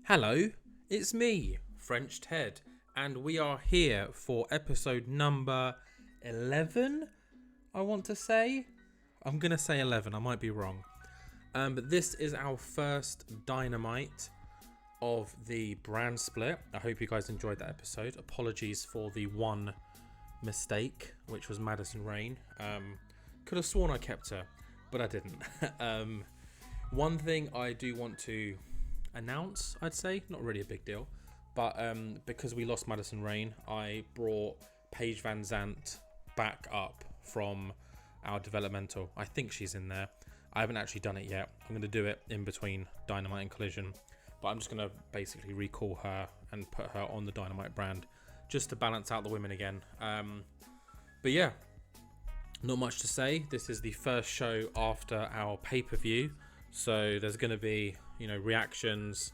Hello, it's me, French Ted, and we are here for episode number 11, I want to say. I'm going to say 11, I might be wrong. But this is our first Dynamite of the brand split. I hope you guys enjoyed that episode. Apologies for the one mistake, which was Madison Rain. Could have sworn I kept her, but I didn't. One thing I do want to announce, I'd say, not really a big deal, but because we lost Madison Rain, I brought Paige Van Zant back up from our developmental. I think she's in there. I haven't actually done it yet. I'm going to do it in between Dynamite and Collision, but I'm just going to basically recall her and put her on the Dynamite brand just to balance out the women again. But yeah, not much to say. This is the first show after our pay-per-view, so there's going to be, reactions,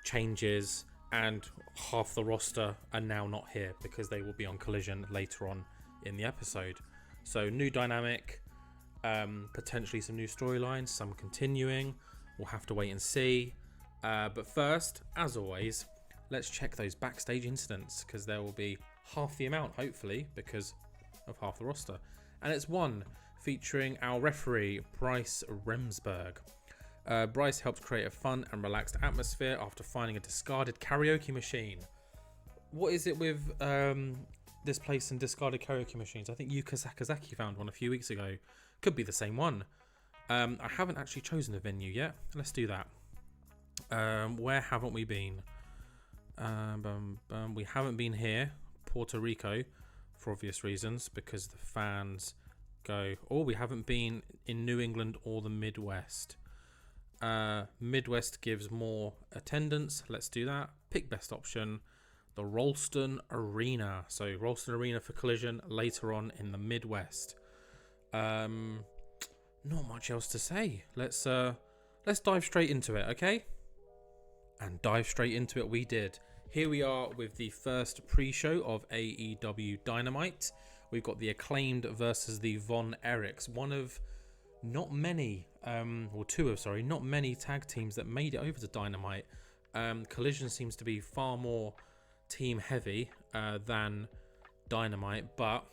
changes, and half the roster are now not here because they will be on Collision later on in the episode. So new dynamic, potentially some new storylines, some continuing. We'll have to wait and see. But first, as always, let's check those backstage incidents because there will be half the amount, hopefully, because of half the roster. And it's one featuring our referee, Bryce Remsburg. Bryce helped create a fun and relaxed atmosphere after finding a discarded karaoke machine. What is it with this place and discarded karaoke machines? I think Yuka Sakazaki found one a few weeks ago. Could be the same one. I haven't actually chosen a venue yet. Let's do that. Where haven't we been? We haven't been here, Puerto Rico, for obvious reasons, because the fans go, we haven't been in New England or the Midwest. Midwest gives more attendance. Let's do that. Pick best option, the Ralston Arena. So Ralston Arena for Collision later on in the Midwest. Not much else to say. Let's dive straight into it, okay? And dive straight into it we did. Here we are with the first pre-show of AEW Dynamite. We've got the Acclaimed versus the Von Erichs. One of not many, not many tag teams that made it over to Dynamite. Collision seems to be far more team heavy than Dynamite, but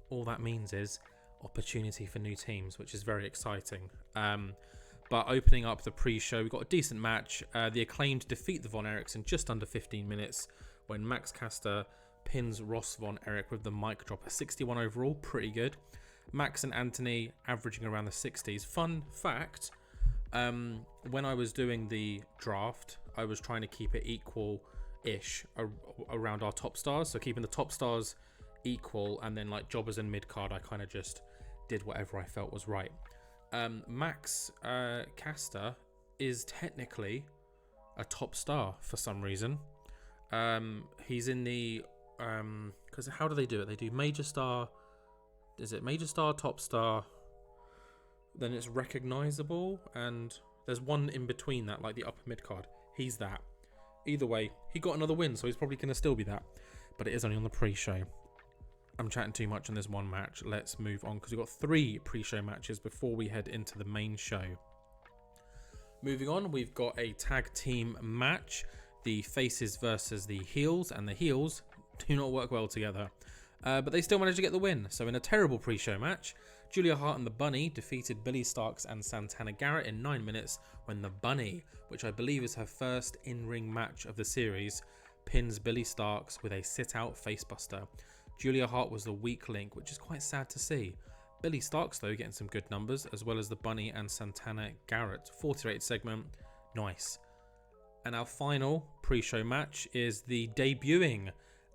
all that means is opportunity for new teams, which is very exciting. But opening up the pre-show, we've got a decent match. The Acclaimed defeat the Von Erichs in just under 15 minutes when Max Caster pins Ross Von Erich with the mic drop. A 61 overall, pretty good. Max and Anthony averaging around the 60s. Fun fact, when I was doing the draft, I was trying to keep it equal-ish around our top stars. So keeping the top stars equal, and then like jobbers and mid-card, I kind of just did whatever I felt was right. Max Caster is technically a top star for some reason. He's in the... because how do they do it? They do major star... Is it major star, top star? Then it's recognizable, and there's one in between that, like the upper mid card. He's that. Either way, he got another win, so he's probably going to still be that. But it is only on the pre-show. I'm chatting too much on this one match. Let's move on, because we've got 3 pre-show matches before we head into the main show. Moving on, we've got a tag team match. The faces versus the heels, and the heels do not work well together. But they still managed to get the win. So in a terrible pre-show match, Julia Hart and the Bunny defeated Billy Starkz and Santana Garrett in 9 minutes when the Bunny, which I believe is her first in-ring match of the series, pins Billy Starkz with a sit-out facebuster. Julia Hart was the weak link, which is quite sad to see. Billy Starkz, though, getting some good numbers, as well as the Bunny and Santana Garrett. 48 segment, nice. And our final pre-show match is the debuting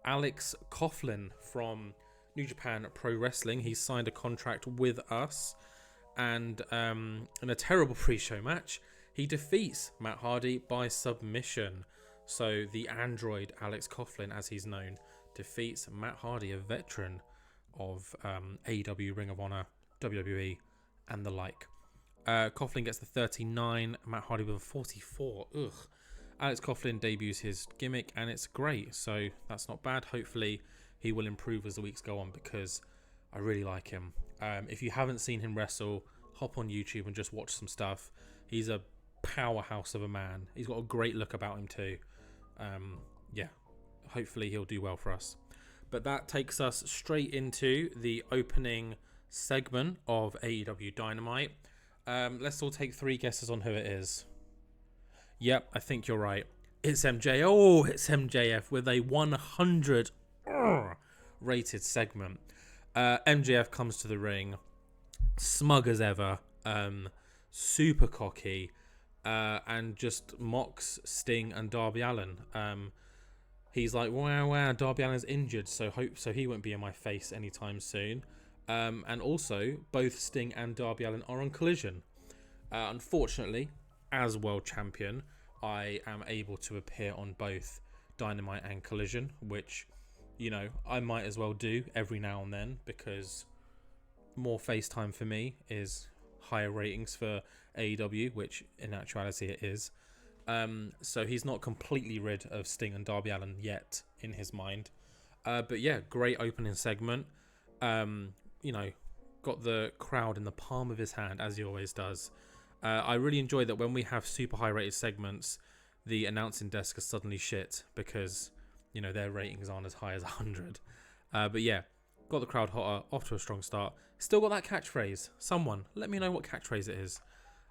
Alex Coughlin from New Japan Pro Wrestling. He's signed a contract with us, and in a terrible pre-show match, he defeats Matt Hardy by submission. So the android Alex Coughlin, as he's known, defeats Matt Hardy, a veteran of AEW, Ring of Honor, WWE, and the like. Coughlin gets the 39, Matt Hardy with a 44. Ugh. Alex Coughlin debuts his gimmick, and it's great, so that's not bad. Hopefully he will improve as the weeks go on, because I really like him. If you haven't seen him wrestle, hop on YouTube and just watch some stuff. He's a powerhouse of a man. He's got a great look about him too. Yeah, hopefully he'll do well for us. But that takes us straight into the opening segment of AEW Dynamite. Let's all take 3 guesses on who it is. Yep, I think you're right. It's MJ. Oh, it's MJF with a 100 rated segment. MJF comes to the ring, smug as ever, super cocky, and just mocks Sting and Darby Allin. He's like, wow, Darby Allin's injured, so he won't be in my face anytime soon. And also, both Sting and Darby Allin are on Collision. Unfortunately, as world champion, I am able to appear on both Dynamite and Collision, which, you know, I might as well do every now and then, because more FaceTime for me is higher ratings for AEW, which in actuality it is. So he's not completely rid of Sting and Darby Allin yet in his mind. But yeah, great opening segment. You know, got the crowd in the palm of his hand, as he always does. I really enjoy that when we have super high rated segments, the announcing desk is suddenly shit because, you know, their ratings aren't as high as 100. But yeah, got the crowd hotter, off to a strong start. Still got that catchphrase. Someone, let me know what catchphrase it is.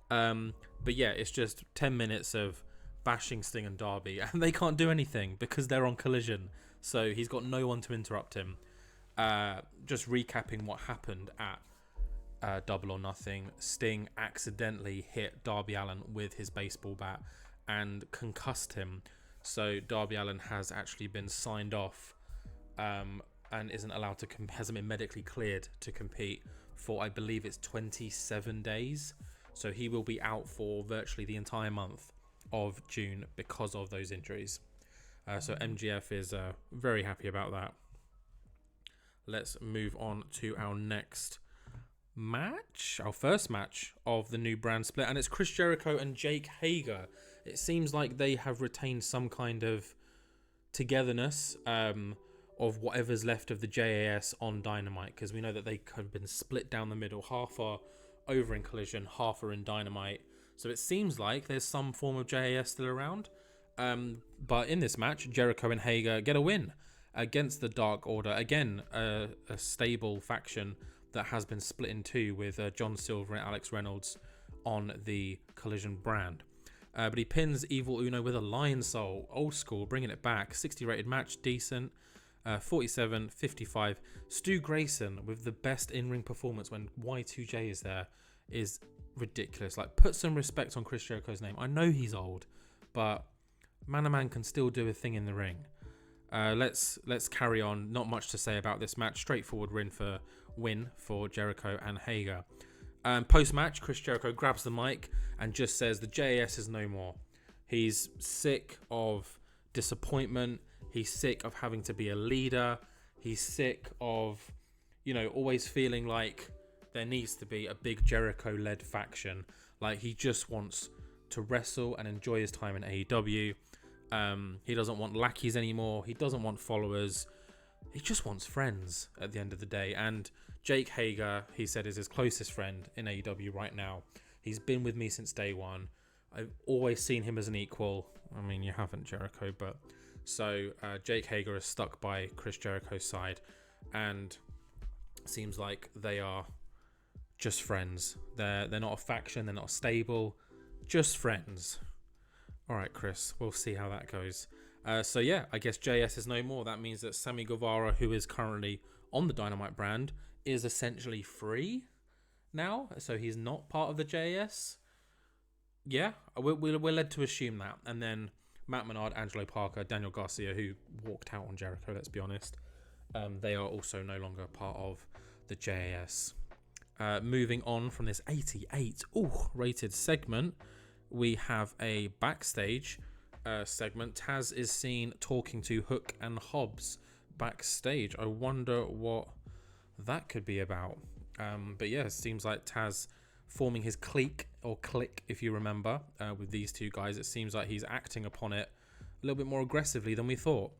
But yeah, it's just 10 minutes of bashing Sting and Darby, and they can't do anything because they're on Collision. So he's got no one to interrupt him. Just recapping what happened at Double or Nothing. Sting accidentally hit Darby Allin with his baseball bat and concussed him. So Darby Allin has actually been signed off and isn't allowed to hasn't been medically cleared to compete for, I believe it's 27 days. So he will be out for virtually the entire month of June because of those injuries. So MGF is very happy about that. Let's move on to our next match, our first match of the new brand split, and it's Chris Jericho and Jake Hager. It seems like they have retained some kind of togetherness of whatever's left of the JAS on Dynamite, because we know that they have been split down the middle. Half are over in Collision, half are in Dynamite. So it seems like there's some form of JAS still around. But in this match, Jericho and Hager get a win against the Dark Order. Again, a stable faction that has been split in two with John Silver and Alex Reynolds on the Collision brand. But he pins Evil Uno with a Lion Soul. Old school, bringing it back. 60 rated match, decent. 47-55. Stu Grayson with the best in-ring performance when Y2J is there is ridiculous. Like, put some respect on Chris Jericho's name. I know he's old, but man can still do a thing in the ring. Let's carry on. Not much to say about this match. Straightforward win for Jericho and Hager. Post-match, Chris Jericho grabs the mic and just says the JAS is no more. He's sick of disappointment. He's sick of having to be a leader. He's sick of, you know, always feeling like there needs to be a big Jericho-led faction. Like, he just wants to wrestle and enjoy his time in AEW. He doesn't want lackeys anymore. He doesn't want followers. He just wants friends at the end of the day. And Jake Hager, he said, is his closest friend in AEW right now. He's been with me since day one. I've always seen him as an equal. I mean, you haven't, Jericho, but... So Jake Hager is stuck by Chris Jericho's side, and seems like they are just friends. They're not a faction. They're not stable. Just friends. All right, Chris. We'll see how that goes. So yeah, I guess JS is no more. That means that Sammy Guevara, who is currently on the Dynamite brand, is essentially free now. So he's not part of the JS. Yeah, we're led to assume that. And then Matt Menard, Angelo Parker, Daniel Garcia, who walked out on Jericho, let's be honest. They are also no longer part of the JAS. Moving on from this 88 rated segment, we have a backstage segment. Taz is seen talking to Hook and Hobbs backstage. I wonder what that could be about. But yeah, it seems like Taz forming his clique, or clique if you remember, with these two guys. It seems like he's acting upon it a little bit more aggressively than we thought.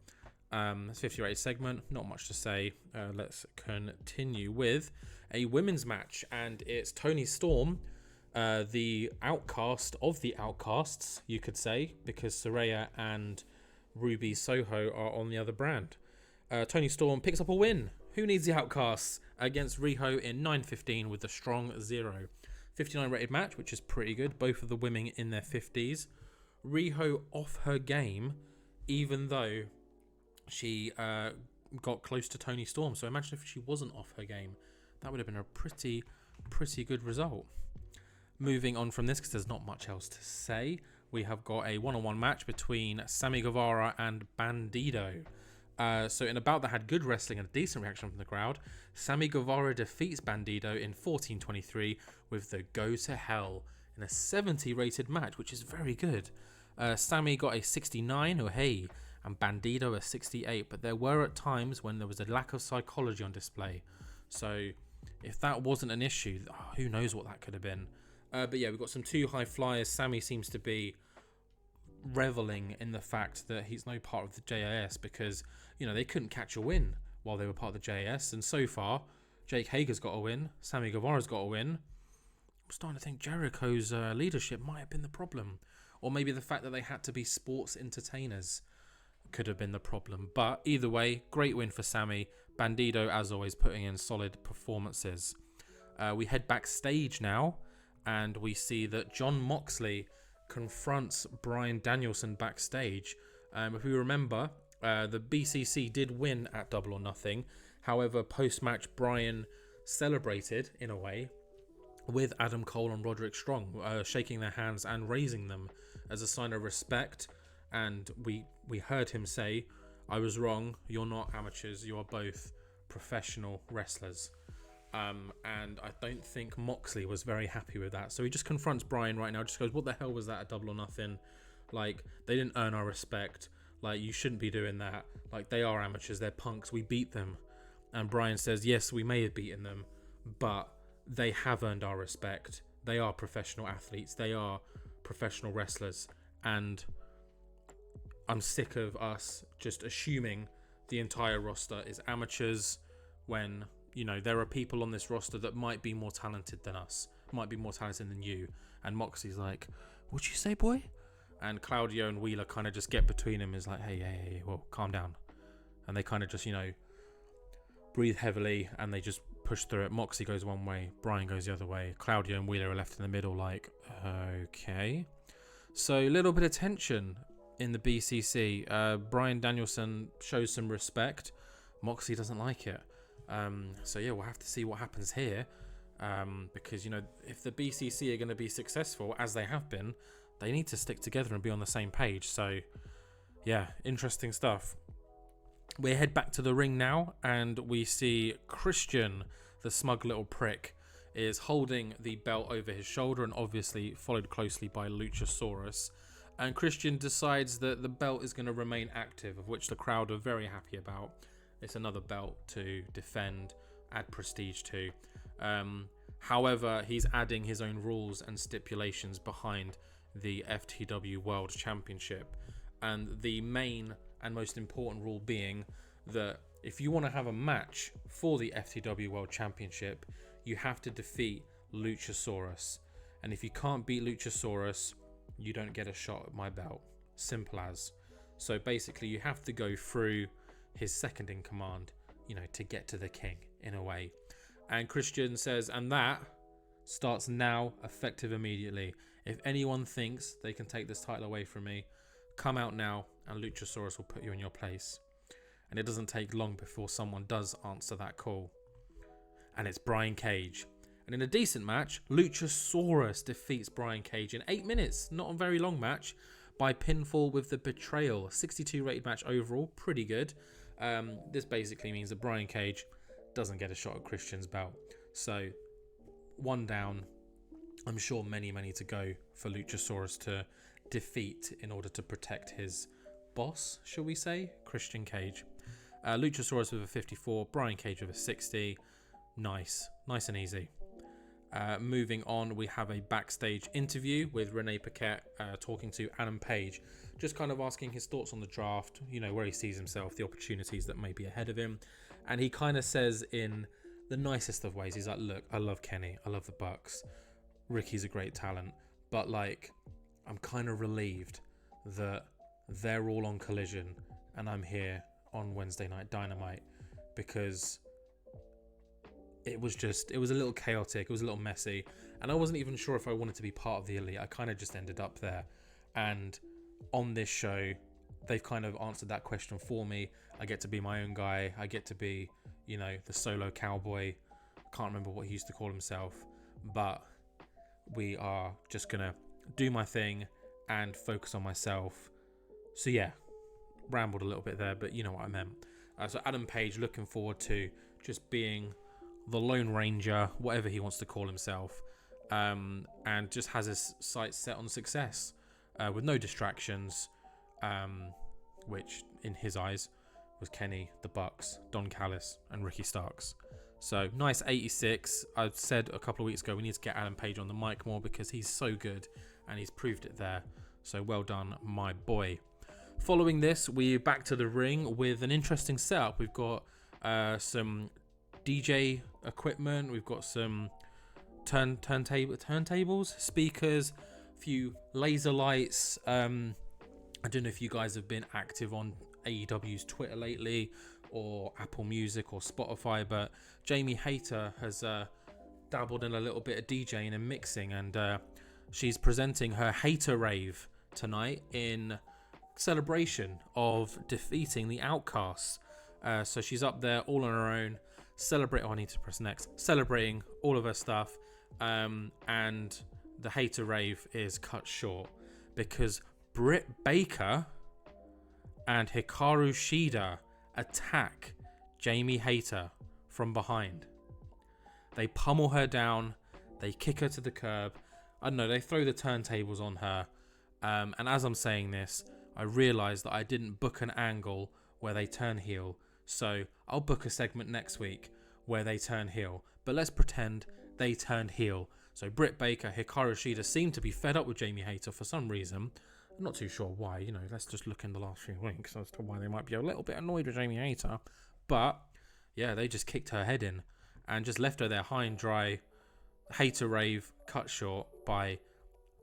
It's 50 rated segment, not much to say. Let's continue with a women's match, and it's Toni Storm the outcast of the outcasts, you could say, because Saraya and Ruby Soho are on the other brand. Toni Storm picks up a win. Who needs the outcasts? Against Riho in 9:15 with a strong 0. 59 rated match, which is pretty good. Both of the women in their 50s. Riho off her game, even though she got close to Toni Storm. So imagine if she wasn't off her game. That would have been a pretty good result. Moving on from this, because there's not much else to say, we have got a one-on-one match between Sammy Guevara and Bandido. So in a bout that had good wrestling and a decent reaction from the crowd, Sammy Guevara defeats Bandido in 14:23 with the Go to Hell in a 70 rated match, which is very good. Sammy got a 69, and Bandido a 68, but there were at times when there was a lack of psychology on display. So if that wasn't an issue, who knows what that could have been. But yeah, we've got some 2 high flyers. Sammy seems to be reveling in the fact that he's no part of the JAS because, they couldn't catch a win while they were part of the JAS. And so far, Jake Hager's got a win. Sammy Guevara's got a win. I'm starting to think Jericho's leadership might have been the problem. Or maybe the fact that they had to be sports entertainers could have been the problem. But either way, great win for Sammy. Bandido, as always, putting in solid performances. We head backstage now, and we see that Jon Moxley confronts Bryan Danielson backstage. If we remember, the BCC did win at Double or Nothing. However, post-match, Bryan celebrated, in a way, with Adam Cole and Roderick Strong, shaking their hands and raising them as a sign of respect. And we heard him say, "I was wrong, you're not amateurs, you are both professional wrestlers." And I don't think Moxley was very happy with that. So he just confronts Bryan right now, just goes, "What the hell was that at Double or Nothing? Like, they didn't earn our respect. Like, you shouldn't be doing that. Like, they are amateurs, they're punks, we beat them." And Bryan says, "Yes, we may have beaten them, but they have earned our respect. They are professional athletes, they are professional wrestlers, and I'm sick of us just assuming the entire roster is amateurs when, there are people on this roster that might be more talented than us, might be more talented than you." And Moxie's like, "What'd you say, boy?" And Claudio and Wheeler kind of just get between him, is like, hey, well, calm down. And they kind of just, breathe heavily, and they just push through it. Moxie goes one way, Bryan goes the other way. Claudio and Wheeler are left in the middle like, okay. So a little bit of tension in the BCC. Bryan Danielson shows some respect. Moxie doesn't like it. So yeah, we'll have to see what happens here. Because, if the BCC are going to be successful, as they have been, they need to stick together and be on the same page. So yeah, interesting stuff. We head back to the ring now, and we see Christian, the smug little prick, is holding the belt over his shoulder, and obviously followed closely by Luchasaurus. And Christian decides that the belt is going to remain active, of which the crowd are very happy about. It's another belt to defend, add prestige to. However, he's adding his own rules and stipulations behind the FTW World Championship. And the main and most important rule being that if you want to have a match for the FTW World Championship, you have to defeat Luchasaurus. And if you can't beat Luchasaurus, you don't get a shot at my belt. Simple as. So basically, you have to go through his second in command, to get to the king, in a way. And Christian says, and that starts now, effective immediately. If anyone thinks they can take this title away from me, come out now and Luchasaurus will put you in your place. And it doesn't take long before someone does answer that call. And it's Brian Cage. And in a decent match, Luchasaurus defeats Brian Cage in 8 minutes, not a very long match, by pinfall with the Betrayal. 62 rated match overall, pretty good. This basically means that Brian Cage doesn't get a shot at Christian's belt. So, one down. I'm sure many to go for Luchasaurus to defeat in order to protect his boss, shall we say, Christian Cage. Luchasaurus with a 54, Brian Cage with a 60. Nice and easy. Moving on, we have a backstage interview with Renee Paquette talking to Adam Page, just kind of asking his thoughts on the draft, where he sees himself, the opportunities that may be ahead of him. And he kind of says in the nicest of ways, he's like, look, I love Kenny, I love the Bucks. Ricky's a great talent, but like, I'm kind of relieved that they're all on Collision and I'm here on Wednesday Night Dynamite, because it was a little chaotic, it was a little messy, and I wasn't even sure if I wanted to be part of the Elite. I kind of just ended up there, and on this show they've kind of answered that question for me. I get to be my own guy, I get to be, you know, the solo cowboy. I can't remember what he used to call himself, but we are just gonna do my thing and focus on myself. So yeah, rambled a little bit there, but you know what I meant. So Adam Page, looking forward to just being the Lone Ranger, whatever he wants to call himself, and just has his sights set on success, with no distractions, which in his eyes was Kenny, the Bucks, Don Callis, and Ricky Starks. So nice 86. I said a couple of weeks ago we need to get Adam Page on the mic more because he's so good and he's proved it there. So well done, my boy. Following this, we're back to the ring with an interesting setup. We've got some DJ equipment. We've got some turntables, speakers, a few laser lights. I don't know if you guys have been active on AEW's Twitter lately, or Apple Music or Spotify, but Jamie Hayter has dabbled in a little bit of DJing and mixing, and she's presenting her Hayter Rave tonight in celebration of defeating the Outcasts. So she's up there all on her own, celebrating all of her stuff, and the Hayter Rave is cut short because Britt Baker and Hikaru Shida attack Jamie Hayter from behind. They pummel her down, they kick her to the curb. I don't know, they throw the turntables on her. And as I'm saying this, I realise that I didn't book an angle where they turn heel. So I'll book a segment next week where they turn heel. But let's pretend they turned heel. So Britt Baker, Hikaru Shida seem to be fed up with Jamie Hayter for some reason. I'm not too sure why, you know, let's just look in the last few weeks as to why they might be a little bit annoyed with Jamie Hayter. But, yeah, they just kicked her head in and just left her there high and dry. Hayter Rave cut short by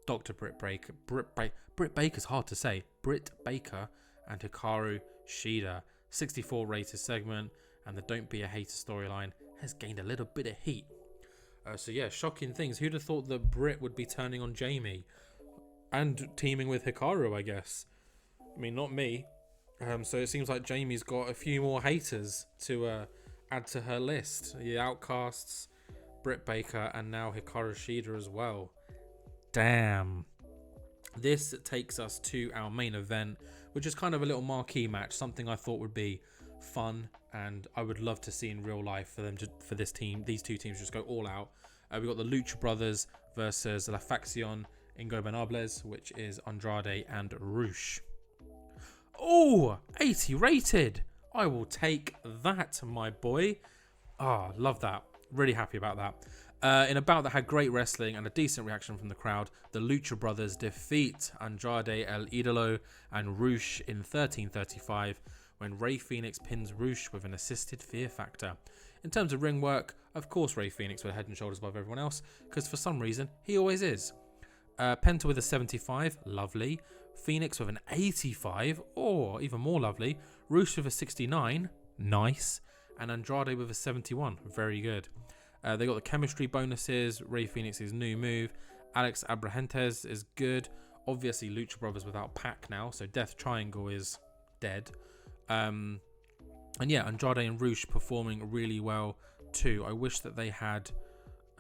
Dr. Britt Baker. Britt Baker's hard to say. Britt Baker and Hikaru Shida. 64 rated segment, and the Don't Be a Hater storyline has gained a little bit of heat. So, yeah, shocking things. Who'd have thought that Britt would be turning on Jamie? And teaming with Hikaru, I guess. I mean, not me. So it seems like Jamie's got a few more haters to add to her list. The Outcasts, Britt Baker, and now Hikaru Shida as well. Damn. This takes us to our main event, which is kind of a little marquee match. Something I thought would be fun, and I would love to see in real life for them for these two teams just go all out. We've got the Lucha Brothers versus La Facción Ingobernables, which is Andrade and Rush. Oh, 80 rated. I will take that, my boy. Love that. Really happy about that. In a bout that had great wrestling and a decent reaction from the crowd, the Lucha Brothers defeat Andrade El Idolo and Rush in 13:35 when Rey Fenix pins Rush with an assisted Fear Factor. In terms of ring work, of course Rey Fenix was head and shoulders above everyone else, because for some reason he always is. Penta with a 75, lovely. Phoenix with an 85, or even more lovely. Rush with a 69, nice. And Andrade with a 71, very good. They got the chemistry bonuses, Rey Fenix's new move. Alex Abrahantes is good. Obviously Lucha Brothers without Pac now, so Death Triangle is dead. And yeah, Andrade and Rush performing really well too. I wish that they had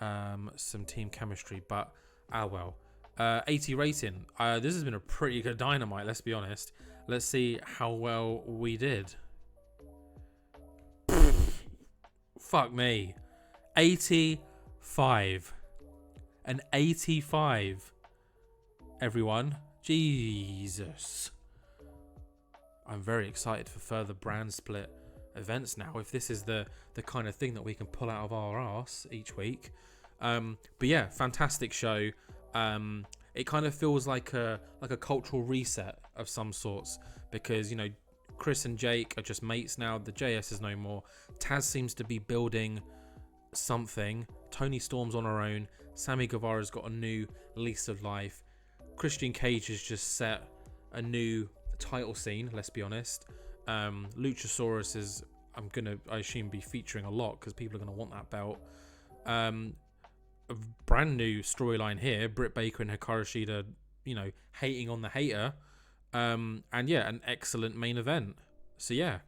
some team chemistry, but well. 80 rating. This has been a pretty good Dynamite, let's be honest. Let's see how well we did. Fuck me. 85. An 85. Everyone. Jesus. I'm very excited for further brand split events now. If this is the kind of thing that we can pull out of our arse each week. But yeah, fantastic show. It kind of feels like a cultural reset of some sorts, because, you know, Chris and Jake are just mates now. The JS is no more. Taz seems to be building something. Toni Storm's on her own. Sammy Guevara's got a new lease of life. Christian Cage has just set a new title scene, let's be honest. Luchasaurus is, I assume, be featuring a lot because people are going to want that belt. A brand new storyline here. Britt Baker and Hikaru Shida, hating on the hater. And yeah, an excellent main event. So yeah,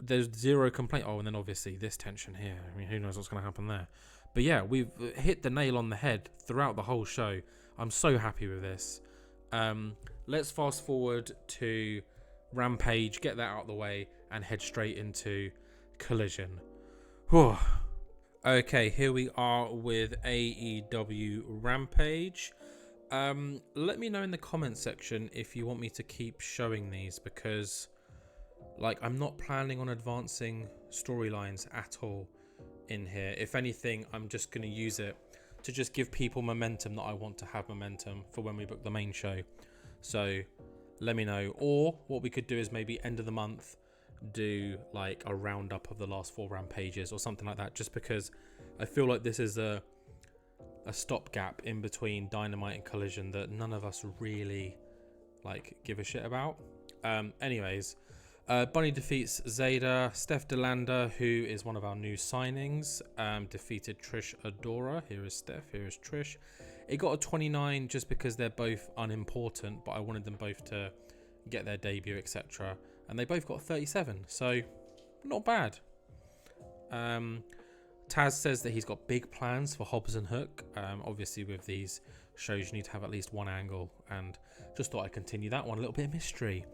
there's zero complaint. Oh, and then obviously this tension here. I mean, who knows what's going to happen there. But yeah, we've hit the nail on the head throughout the whole show. I'm so happy with this. Let's fast forward to Rampage, get that out of the way, and head straight into Collision. Whew. Okay, here we are with AEW Rampage. Let me know in the comment section if you want me to keep showing these, because I'm not planning on advancing storylines at all in here. If anything, I'm just going to use it to just give people momentum that I want to have momentum for when we book the main show. So let me know. Or what we could do is maybe end of the month do a roundup of the last 4 Rampages or something like that, just because I feel like this is a stopgap in between Dynamite and Collision that none of us really give a shit about. Anyways, Bunny defeats Zayda. Steph DeLander, who is one of our new signings, defeated Trish Adora. Here is Steph, here is Trish. It got a 29 just because they're both unimportant, but I wanted them both to get their debut, etc. And they both got 37, so not bad. Taz says that he's got big plans for Hobbs and Hook. Obviously, with these shows, you need to have at least one angle, and just thought I'd continue that one. A little bit of mystery.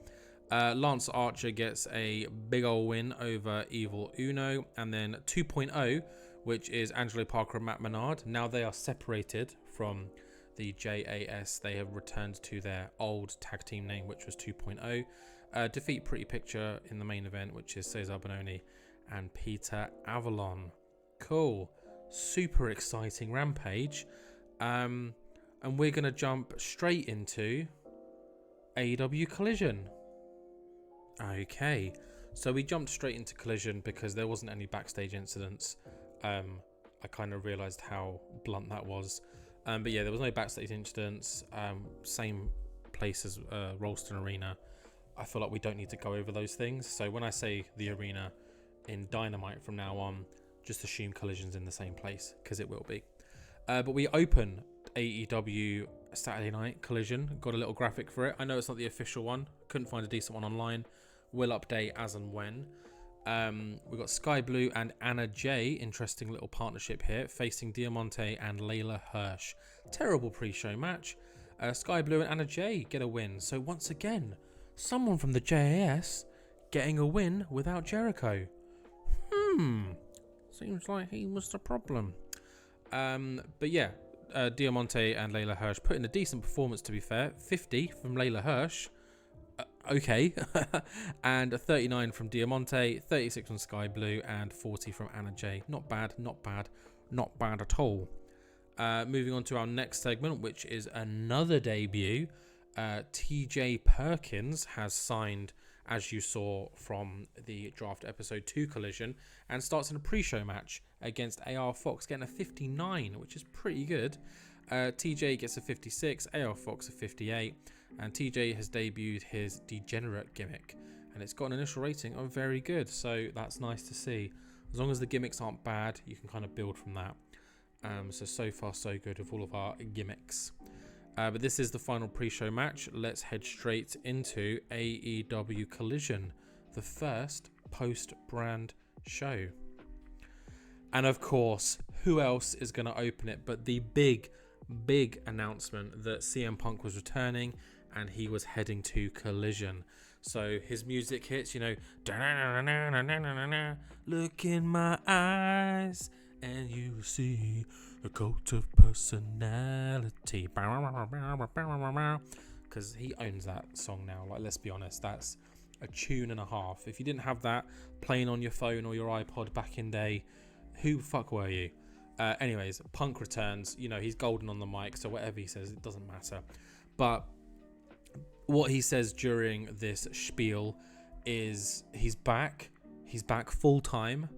Lance Archer gets a big ol' win over Evil Uno, and then 2.0, which is Angelo Parker and Matt Menard. Now they are separated from the JAS. They have returned to their old tag team name, which was 2.0. Defeat Pretty Picture in the main event, which is Cesar Bononi and Peter Avalon. Cool. Super exciting Rampage. And we're going to jump straight into AEW Collision. Okay. So we jumped straight into Collision because there wasn't any backstage incidents. I kind of realised how blunt that was. But yeah, there was no backstage incidents. Same place as Ralston Arena. I feel like we don't need to go over those things. So when I say the arena in Dynamite from now on, just assume Collision's in the same place, because it will be. But we open AEW Saturday Night Collision. Got a little graphic for it. I know it's not the official one. Couldn't find a decent one online. Will update as and when. We've got Sky Blue and Anna Jay. Interesting little partnership here. Facing Diamante and Layla Hirsch. Terrible pre-show match. Sky Blue and Anna Jay get a win. So once again, someone from the JAS getting a win without Jericho. Seems like he was the problem. But yeah, Diamante and Layla Hirsch put in a decent performance, to be fair. 50 from Layla Hirsch. Okay. And a 39 from Diamante, 36 from Sky Blue, and 40 from Anna Jay. Not bad, not bad, not bad at all. Moving on to our next segment, which is another debut. TJ Perkins has signed, as you saw from the draft episode 2 Collision, and starts in a pre-show match against AR Fox, getting a 59, which is pretty good. TJ gets a 56, AR Fox a 58, and TJ has debuted his Degenerate gimmick, and it's got an initial rating of very good, so that's nice to see. As long as the gimmicks aren't bad, you can kind of build from that. So far so good with all of our gimmicks. But this is the final pre-show match. Let's head straight into AEW Collision, the first post-brand show. And of course, who else is going to open it but the big announcement that CM Punk was returning and he was heading to Collision. So his music hits, look in my eyes and you see a cult of personality, because he owns that song now. Let's be honest, that's a tune and a half. If you didn't have that playing on your phone or your iPod back in day, who the fuck were you? Anyways, Punk returns. He's golden on the mic, so whatever he says, it doesn't matter. But what he says during this spiel is he's back full time.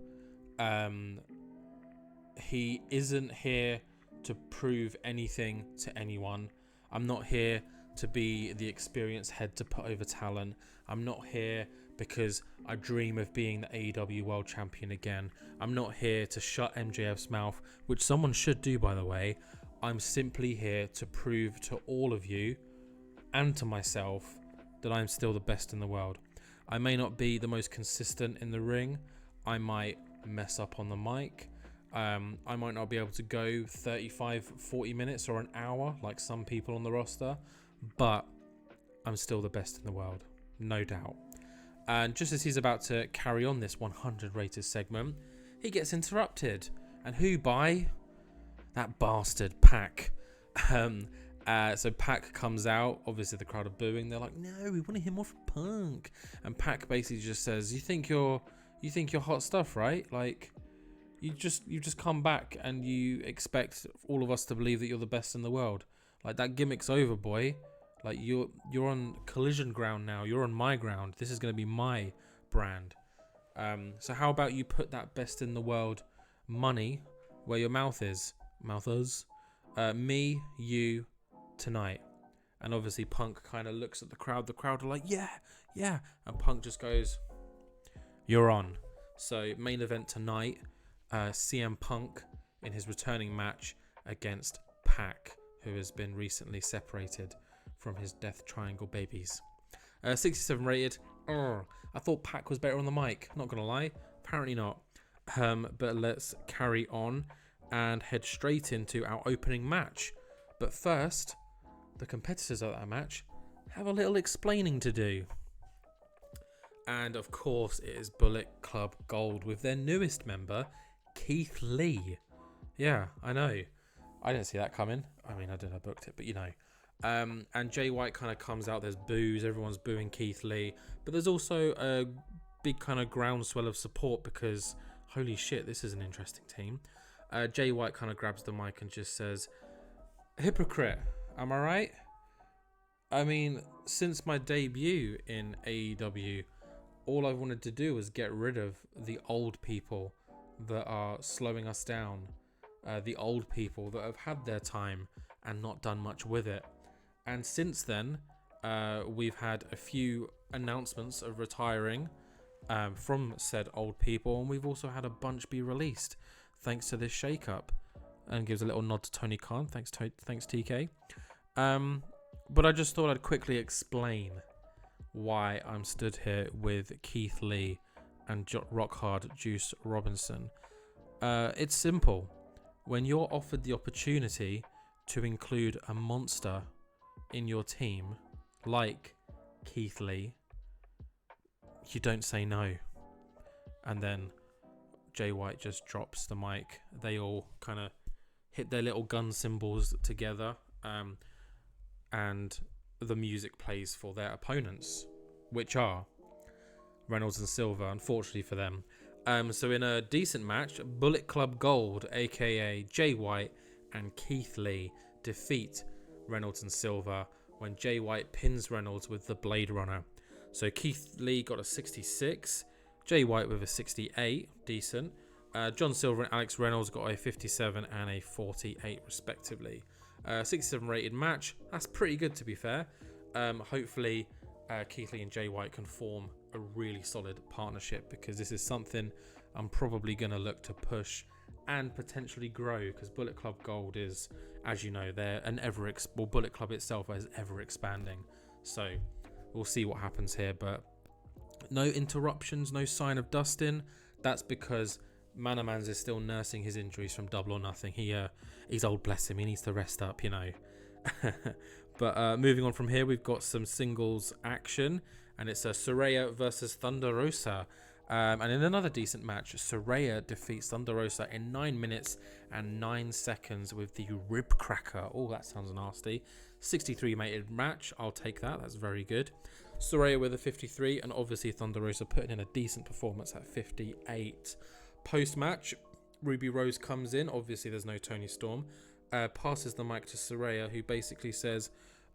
he isn't here to prove anything to anyone. I'm not here to be the experienced head to put over talent. I'm not here because I dream of being the AEW World Champion again. I'm not here to shut MJF's mouth, which someone should do, by the way. I'm simply here to prove to all of you and to myself that I'm still the best in the world. I may not be the most consistent in the ring. I might mess up on the mic. I might not be able to go 35, 40 minutes or an hour like some people on the roster, but I'm still the best in the world, no doubt. And just as he's about to carry on this 100 rated segment, he gets interrupted. And who by? That bastard, Pac. So Pac comes out. Obviously, the crowd are booing. They're like, "No, we want to hear more from Punk." And Pac basically just says, "You think you're hot stuff, right? Like, you just come back and you expect all of us to believe that you're the best in the world. Like, that gimmick's over, boy. Like, you're on collision ground now. You're on my ground. This is going to be my brand. So how about you put that best in the world money where your mouth is? Me, you, tonight." And obviously Punk kind of looks at the crowd. The crowd are like, yeah. And Punk just goes, "You're on." So main event tonight, CM Punk in his returning match against Pac, who has been recently separated from his Death Triangle babies. 67 rated. I thought Pac was better on the mic, not gonna lie. Apparently not. But let's carry on and head straight into our opening match. But first, the competitors of that match have a little explaining to do. And of course, it is Bullet Club Gold with their newest member, Keith Lee. Yeah, I know. I didn't see that coming. I mean, I did. I booked it, but you know. And Jay White kind of comes out. There's boos. Everyone's booing Keith Lee. But there's also a big kind of groundswell of support because, holy shit, this is an interesting team. Jay White kind of grabs the mic and just says, "Hypocrite, am I right? I mean, since my debut in AEW, all I've wanted to do was get rid of the old people that are slowing us down. The old people that have had their time and not done much with it. And since then, we've had a few announcements of retiring from said old people, and we've also had a bunch be released thanks to this shake-up." And gives a little nod to Tony Khan. Thanks TK. But I just thought I'd quickly explain why I'm stood here with Keith Lee and Rockhard Juice Robinson. It's simple. When you're offered the opportunity to include a monster in your team, like Keith Lee, you don't say no. And then Jay White just drops the mic. They all kind of hit their little gun symbols together, and the music plays for their opponents, which are Reynolds and Silver, unfortunately for them. So in a decent match, Bullet Club Gold, aka Jay White and Keith Lee, defeat Reynolds and Silver when Jay White pins Reynolds with the Blade Runner. So Keith Lee got a 66, Jay White with a 68, decent. John Silver and Alex Reynolds got a 57 and a 48 respectively. 67 rated match. That's pretty good, to be fair. Hopefully Keith Lee and Jay White can form a really solid partnership, because this is something I'm probably going to look to push and potentially grow, because Bullet Club Gold is, as you know, they're an Bullet Club itself is ever expanding. So we'll see what happens here, but no interruptions, no sign of Dustin. That's because Manamans is still nursing his injuries from Double or Nothing. He's old, bless him. He needs to rest up, you know. But moving on from here, we've got some singles action, and it's Saraya versus Thunder Rosa. And in another decent match, Saraya defeats Thunder Rosa in 9 minutes and 9 seconds with the Rib Cracker. Oh, that sounds nasty. 63 rated match. I'll take that. That's very good. Saraya with a 53, and obviously Thunder Rosa putting in a decent performance at 58. Post-match, Ruby Rose comes in. Obviously, there's no Tony Storm. Passes the mic to Saraya, who basically says,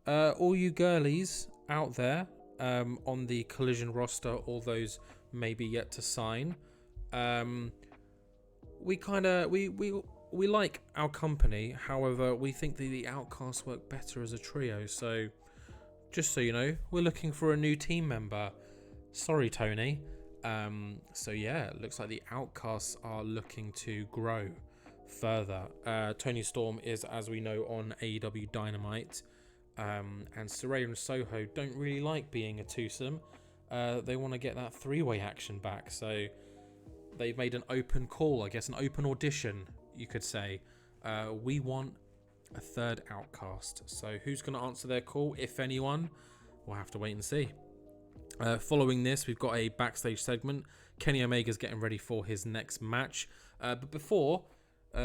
all you girlies out there on the Collision roster, all those maybe yet to sign, we like our company. However, we think that the Outcasts work better as a trio. So, just so you know, we're looking for a new team member. Sorry, Tony. So yeah, it looks like the Outcasts are looking to grow further. Tony Storm is, as we know, on AEW Dynamite. And Saraya and Soho don't really like being a twosome. They want to get that three-way action back. So they've made an open call, I guess, an open audition, you could say. We want a third Outcast. So who's going to answer their call, if anyone? We'll have to wait and see. Following this, we've got a backstage segment. Kenny Omega's getting ready for his next match. But before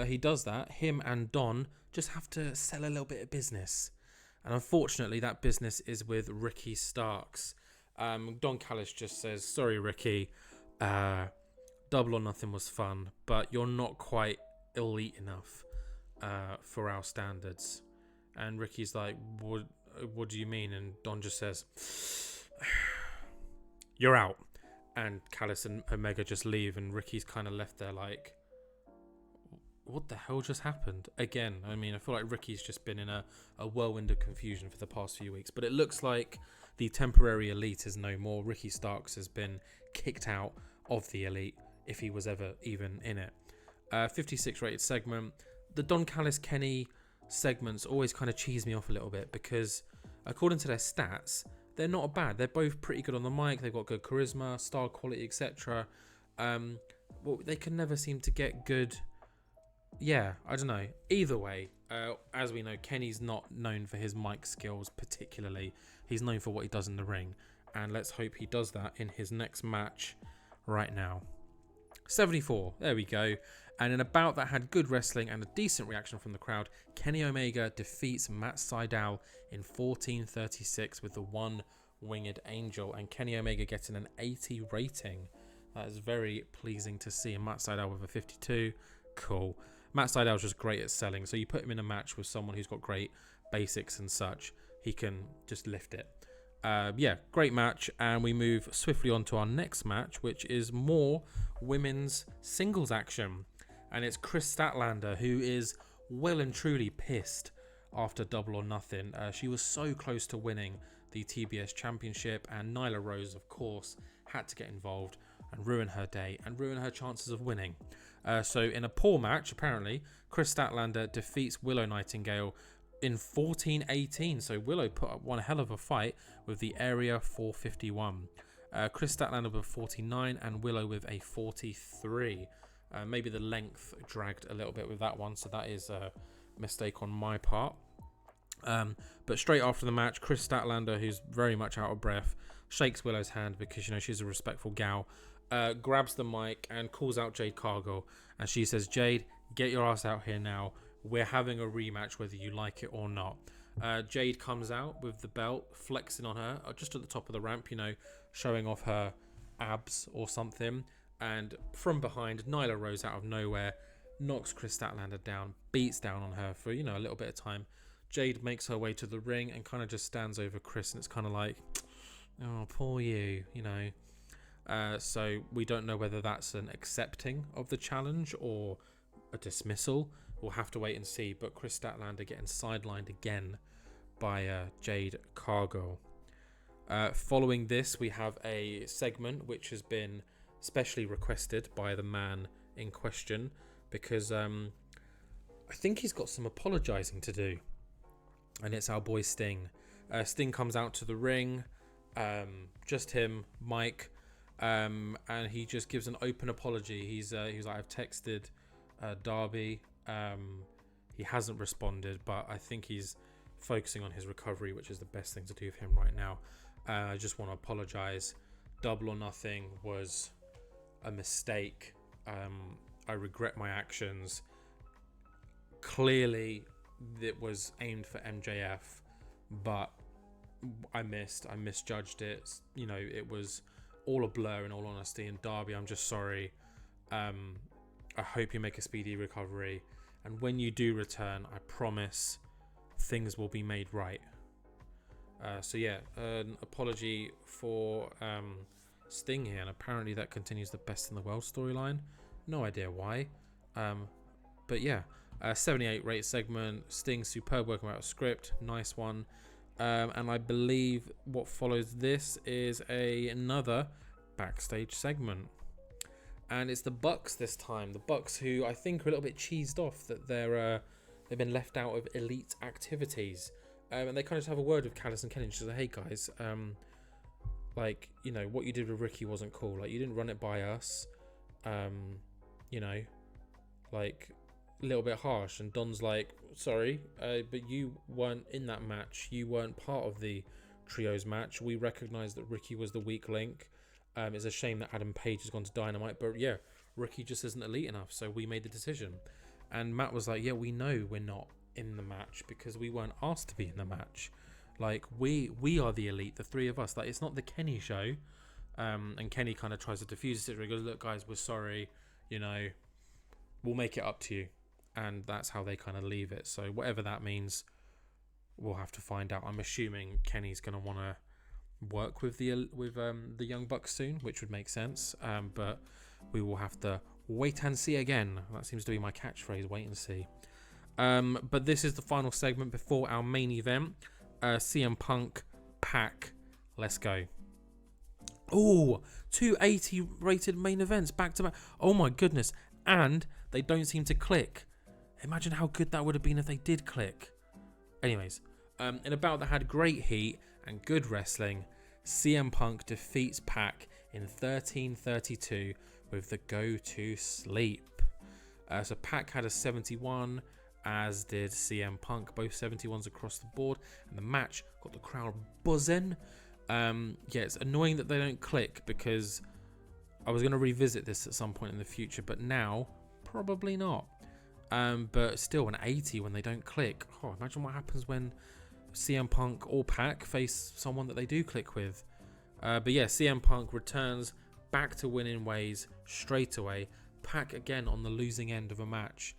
he does that, him and Don just have to sell a little bit of business. And unfortunately, that business is with Ricky Starks. Don Callis just says, sorry, Ricky. Double or Nothing was fun, but you're not quite elite enough for our standards. And Ricky's like, what do you mean? And Don just says, you're out. And Callis and Omega just leave, and Ricky's kind of left there like, what the hell just happened? Again, I mean, I feel like Ricky's just been in a whirlwind of confusion for the past few weeks, but it looks like the temporary elite is no more. Ricky Starks has been kicked out of the elite, if he was ever even in it. 56 rated segment. The Don Callis Kenny segments always kind of cheese me off a little bit because according to their stats, they're not bad. They're both pretty good on the mic. They've got good charisma, star quality, etc. Well, they can never seem to get good. Yeah, I don't know. Either way, as we know, Kenny's not known for his mic skills particularly. He's known for what he does in the ring. And let's hope he does that in his next match right now. 74, there we go. And in a bout that had good wrestling and a decent reaction from the crowd, Kenny Omega defeats Matt Sydal in 14:36 with the one winged angel. And Kenny Omega getting an 80 rating. That is very pleasing to see. And Matt Sydal with a 52. Cool. Matt Sydal's just great at selling. So you put him in a match with someone who's got great basics and such, he can just lift it. Yeah, great match. And we move swiftly on to our next match, which is more women's singles action. And it's Chris Statlander, who is well and truly pissed after Double or Nothing. She was so close to winning the TBS Championship, and Nyla Rose, of course, had to get involved and ruin her day and ruin her chances of winning. So in a poor match, apparently, Chris Statlander defeats Willow Nightingale in 14:18. So Willow put up one hell of a fight with the Area 451. Chris Statlander with 49 and Willow with a 43. Maybe the length dragged a little bit with that one, so that is a mistake on my part. But straight after the match, Chris Statlander, who's very much out of breath, shakes Willow's hand because, you know, she's a respectful gal, grabs the mic and calls out Jade Cargill. And she says, Jade, get your ass out here now. We're having a rematch whether you like it or not. Jade comes out with the belt, flexing on her, just at the top of the ramp, you know, showing off her abs or something. And from behind, Nyla Rose out of nowhere knocks Chris Statlander down, beats down on her for, you know, a little bit of time. Jade makes her way to the ring and kind of just stands over Chris, and it's kind of like, oh, poor you, you know. So we don't know whether that's an accepting of the challenge or a dismissal. We'll have to wait and see. But Chris Statlander getting sidelined again by Jade Cargill. Following this, we have a segment which has been specially requested by the man in question because I think he's got some apologising to do. And it's our boy Sting. Sting comes out to the ring, just him, Mike, and he just gives an open apology. He's like, I've texted Darby. He hasn't responded, but I think he's focusing on his recovery, which is the best thing to do for him right now. I just want to apologise. Double or Nothing was a mistake. I regret my actions. Clearly, it was aimed for MJF, but I misjudged it. You know, it was all a blur in all honesty. And Darby, I'm just sorry. I hope you make a speedy recovery. And when you do return, I promise things will be made right. So yeah, an apology for Sting here. And apparently that continues the Best in the World storyline. No idea why. But yeah, 78 rate segment. Sting superb working out a script, nice one. And I believe what follows this is another backstage segment, and it's the Bucks this time. The Bucks, who I think are a little bit cheesed off that they've been left out of elite activities, and they kind of just have a word with Callis and Kenny. She's like, "Hey guys, like, you know, what you did with Ricky wasn't cool. Like, you didn't run it by us. You know, like, a little bit harsh." And Don's like, "Sorry, but you weren't in that match. You weren't part of the trios match. We recognise that Ricky was the weak link. It's a shame that Adam Page has gone to Dynamite, but yeah, Ricky just isn't elite enough, so we made the decision." And Matt was like, "Yeah, we know we're not in the match because we weren't asked to be in the match. Like, we are the elite, the three of us. Like, it's not the Kenny show." And Kenny kind of tries to diffuse it. He goes, "Look, guys, we're sorry. You know, we'll make it up to you." And that's how they kind of leave it. So whatever that means, we'll have to find out. I'm assuming Kenny's going to want to work with the Young Bucks soon, which would make sense. But we will have to wait and see again. That seems to be my catchphrase, wait and see. But this is the final segment before our main event. CM Punk, Pac, let's go. Oh, 280 rated main events back to back. Oh my goodness. And they don't seem to click. Imagine how good that would have been if they did click. Anyways, in a bout that had great heat and good wrestling, CM Punk defeats Pac in 13:32 with the go to sleep. So Pac had a 71, as did CM Punk, both 71s across the board, and the match got the crowd buzzing. Yeah, it's annoying that they don't click, because I was going to revisit this at some point in the future, but now probably not. But still, an 80 when they don't click. Oh, imagine what happens when CM Punk or Pac face someone that they do click with. But yeah, CM Punk returns back to winning ways straight away. Pac again on the losing end of a match.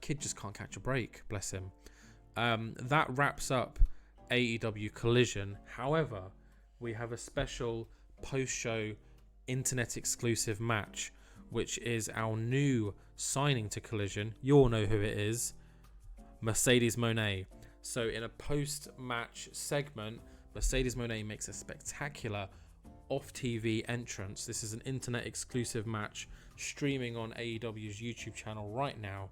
Kid just can't catch a break, bless him. That wraps up AEW Collision. However, we have a special post-show internet exclusive match, which is our new signing to Collision. You all know who it is. Mercedes Moné. So in a post-match segment, Mercedes Moné makes a spectacular off-TV entrance. This is an internet exclusive match streaming on AEW's YouTube channel right now.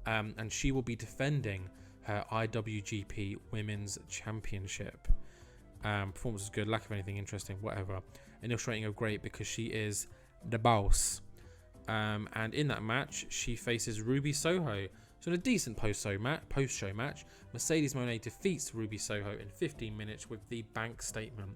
And she will be defending her IWGP Women's Championship. Performance was good, lack of anything interesting, whatever. Illustrating her great because she is the boss. And in that match, she faces Ruby Soho. So in a decent post-show match, Mercedes Moné defeats Ruby Soho in 15 minutes with the bank statement.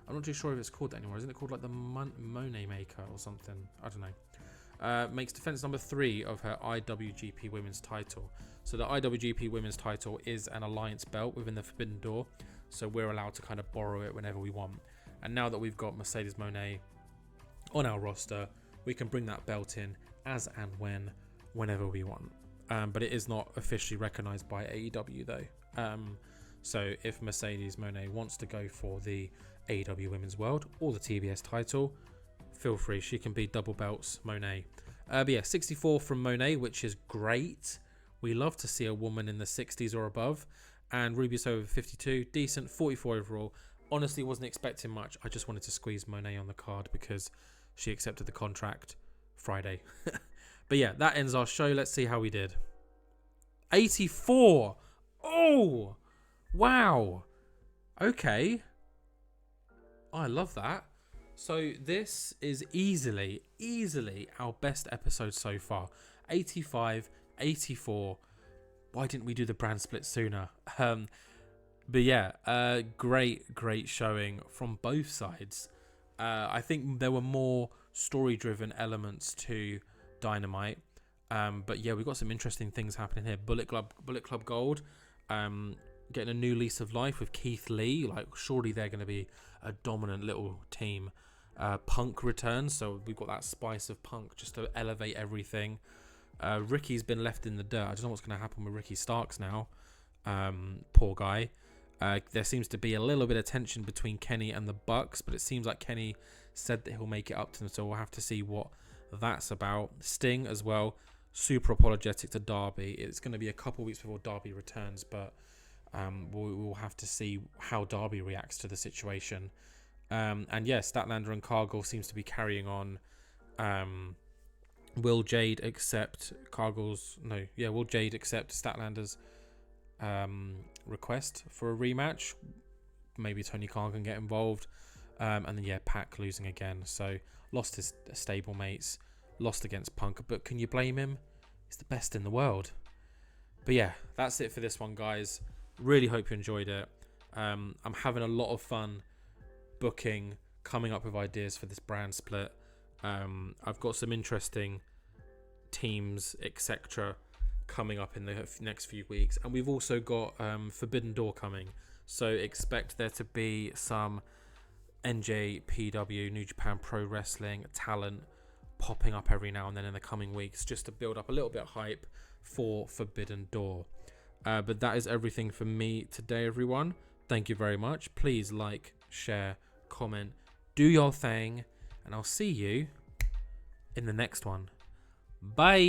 I'm not too sure if it's called that anymore. Isn't it called like the Moné Maker or something? I don't know. Makes defense number 3 of her IWGP Women's title. So the IWGP Women's title is an alliance belt within the Forbidden Door, so we're allowed to kind of borrow it whenever we want. And now that we've got Mercedes Moné on our roster, we can bring that belt in as and whenever we want. But it is not officially recognised by AEW though. So if Mercedes Moné wants to go for the AEW Women's World or the TBS title, feel free. She can be double belts Moné. But yeah, 64 from Moné, which is great. We love to see a woman in the 60s or above. And Ruby Soho 52, decent, 44 overall. Honestly, wasn't expecting much. I just wanted to squeeze Moné on the card because she accepted the contract Friday. But yeah, that ends our show. Let's see how we did. 84. Oh, wow. Okay. I love that. So this is easily our best episode so far. 85, 84. Why didn't we do the brand split sooner? But yeah, great showing from both sides. I think there were more story-driven elements to Dynamite. But yeah, we've got some interesting things happening here. Bullet Club Gold, getting a new lease of life with Keith Lee. Like, surely they're going to be a dominant little team. Punk returns, so we've got that spice of Punk just to elevate everything. Ricky's been left in the dirt. I don't know what's going to happen with Ricky Starks now. Poor guy. There seems to be a little bit of tension between Kenny and the Bucks, but it seems like Kenny said that he'll make it up to them, so we'll have to see what that's about. Sting as well. super apologetic to Darby. It's going to be a couple weeks before Darby returns, but we'll have to see how Darby reacts to the situation. And yeah, Statlander and Cargill seems to be carrying on. Will Jade accept Will Jade accept Statlander's request for a rematch? Maybe Tony Khan can get involved. And then yeah, Pac losing again. So lost his stablemates, lost against Punk. But can you blame him? He's the best in the world. But yeah, that's it for this one, guys. Really hope you enjoyed it. I'm having a lot of fun booking, coming up with ideas for this brand split. I've got some interesting teams, etc., coming up in the next few weeks, and we've also got Forbidden Door coming. So expect there to be some NJPW, New Japan Pro Wrestling talent popping up every now and then in the coming weeks, just to build up a little bit of hype for Forbidden Door. But that is everything for me today, everyone. Thank you very much. Please like, share, comment, do your thing, and I'll see you in the next one. Bye.